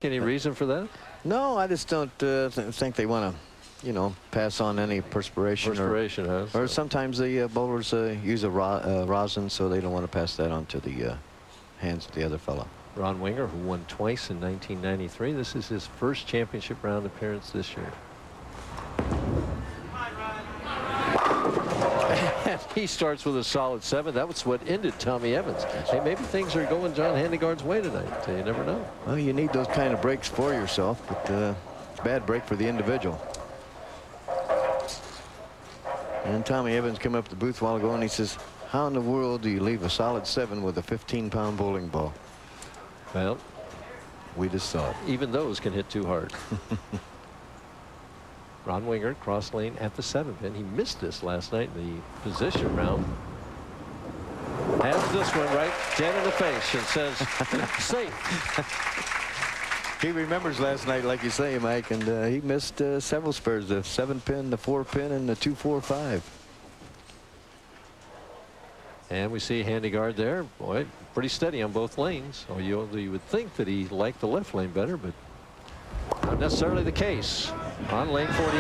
Any reason for that? No, I just don't think they want to, you know, pass on any perspiration. Or sometimes the bowlers use a rosin, so they don't want to pass that on to the hands of the other fellow. Ron Winger, who won twice in 1993. This is his first championship round appearance this year. And he starts with a solid 7. That was what ended Tommy Evans. Hey, maybe things are going John Handegard's way tonight. You never know. Well, you need those kind of breaks for yourself, but bad break for the individual. And Tommy Evans came up to the booth a while ago and he says, how in the world do you leave a solid 7 with a 15-pound bowling ball? Well, we just saw it. Even those can hit too hard. Ron Winger, cross lane at the 7 pin. He missed this last night in the position round. Has this one right dead in the face and says, safe. He remembers last night, like you say, Mike, and he missed several spares, the 7 pin, the 4 pin, and the 2-4-5. And we see Handegard there. Boy, pretty steady on both lanes. Oh, you would think that he liked the left lane better, but not necessarily the case. On lane 48,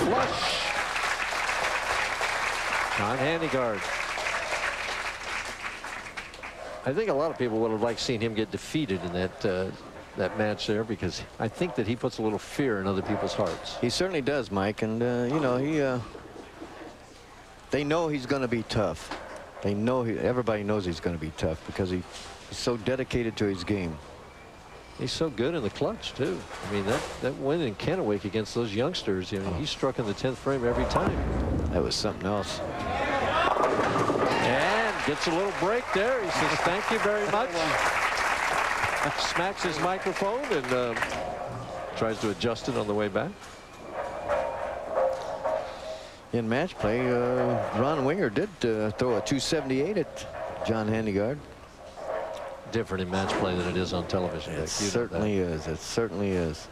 flush. John Handegard. I think a lot of people would have liked seeing him get defeated in that match there, because I think that he puts a little fear in other people's hearts. He certainly does, Mike, and you know, they know he's going to be tough. They know everybody knows he's going to be tough because he's so dedicated to his game. He's so good in the clutch too. I mean, that win in Kennewick against those youngsters, you know, he struck in the 10th frame every time. That was something else. And gets a little break there. He says, thank you very much. Smacks his microphone and tries to adjust it on the way back. In match play, Ron Winger did throw a 278 at John Handegard. Different in match play than it is on television. It certainly is. It certainly is.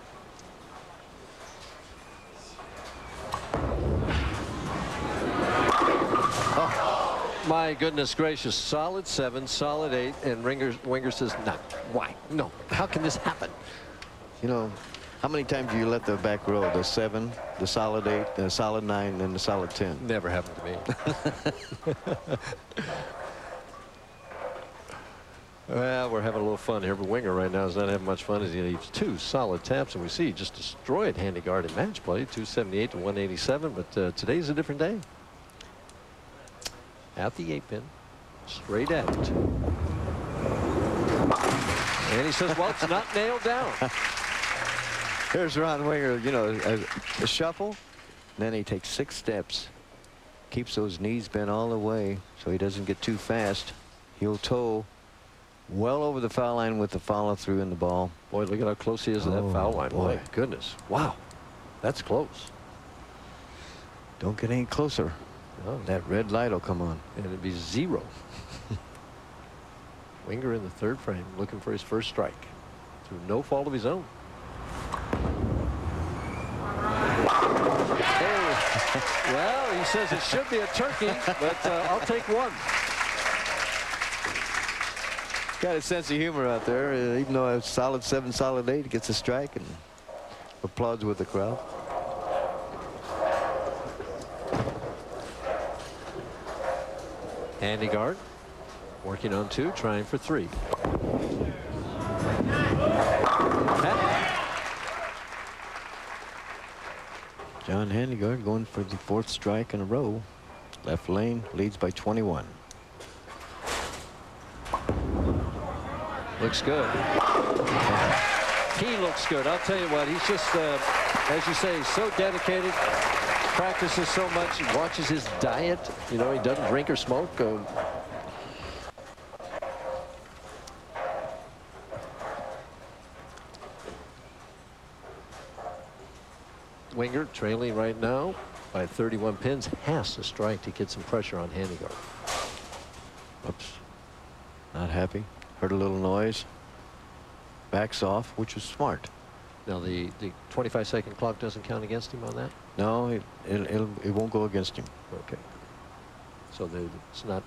Oh, my goodness gracious. Solid 7, solid 8, and Winger says, no. Why? No. How can this happen? You know, how many times do you let the back row, the 7, the solid 8, the solid 9, and the solid 10? Never happened to me. Well, we're having a little fun here, but Winger right now is not having much fun as he leaves 2 solid taps, and we see he just destroyed Handegard in match play, 278 to 187, but today's a different day. At the 8 pin, straight at it. And he says, well, it's not nailed down. Here's Ron Winger, you know, a shuffle, then he takes 6 steps, keeps those knees bent all the way so he doesn't get too fast. He'll toe well over the foul line with the follow through in the ball. Boy, look at how close he is to that foul line. Boy. My goodness. Wow. That's close. Don't get any closer. No. That red light will come on. And it'd be 0. Winger in the 3rd frame looking for his first strike through no fault of his own. Hey. Well, he says it should be a turkey, but I'll take 1. Got a sense of humor out there. Even though a solid 7, solid 8, gets a strike and applauds with the crowd. Handegard working on 2, trying for 3. John Handegard going for the 4th strike in a row. Left lane leads by 21. Looks good. He looks good. I'll tell you what, he's just, as you say, so dedicated, practices so much, he watches his diet. You know, he doesn't drink or smoke. Winger trailing right now by 31 pins, has to strike to get some pressure on Handegard. Oops. Not happy. Heard a little noise. Backs off, which was smart. Now the 25-second clock doesn't count against him on that? No, it won't go against him. Okay. So it's not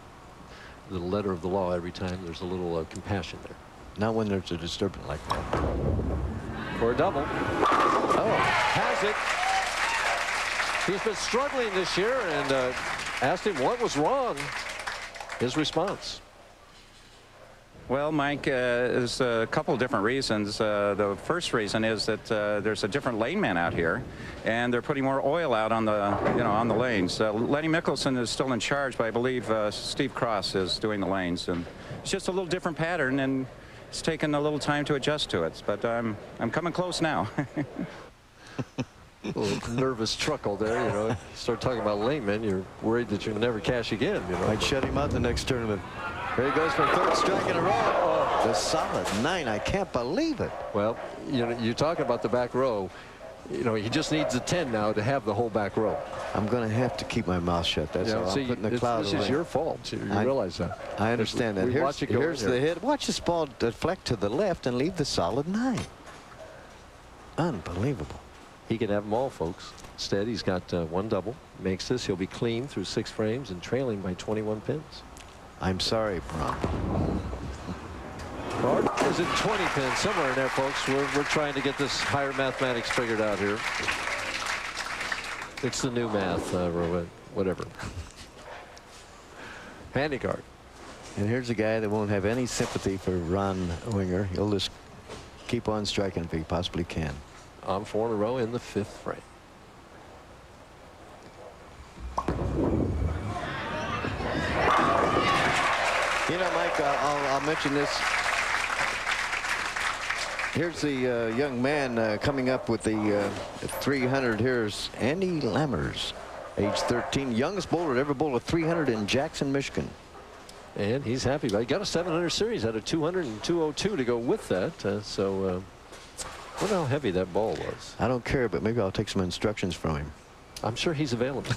the letter of the law every time. There's a little compassion there. Not when there's a disturbance like that. for a double. Oh, has it. He's been struggling this year, and asked him what was wrong. His response. Well, Mike, there's a couple of different reasons. The first reason is that there's a different lane man out here, and they're putting more oil out on the, on the lanes. Lenny Mickelson is still in charge, but I believe Steve Cross is doing the lanes, and it's just a little different pattern, and it's taken a little time to adjust to it. But I'm coming close now. A little nervous truckle there, You start talking about laymen, you're worried that you'll never cash again. Might shut him out the next tournament. Here he goes for a third strike in a row. Oh, the solid 9. I can't believe it. Well, you're talking about the back row. He just needs a 10 now to have the whole back row. I'm going to have to keep my mouth shut. That's all. See, I'm putting the cloud this away. is your fault. You realize that. I understand that. Here's the hit. Watch this ball deflect to the left and leave the solid 9. Unbelievable. He can have them all, folks. Instead, he's got one double. Makes this. He'll be clean through 6 frames and trailing by 21 pins. I'm sorry, Brom. Or is it 20 pins? Somewhere in there, folks. We're trying to get this higher mathematics figured out here. It's the new math, whatever. Handegard. And here's a guy that won't have any sympathy for Ron Winger. He'll just keep on striking if he possibly can. On 4 in a row in the 5th frame. Mike, I'll mention this. Here's the young man coming up with the 300. Here's ANDYLAMMERS, age 13, youngest bowler to ever bowl a 300 in Jackson, Michigan. And he's happy. He got a 700 series out of 200 and 202 to go with that. I wonder how heavy that ball was. I don't care, but maybe I'll take some instructions from him. I'm sure he's available.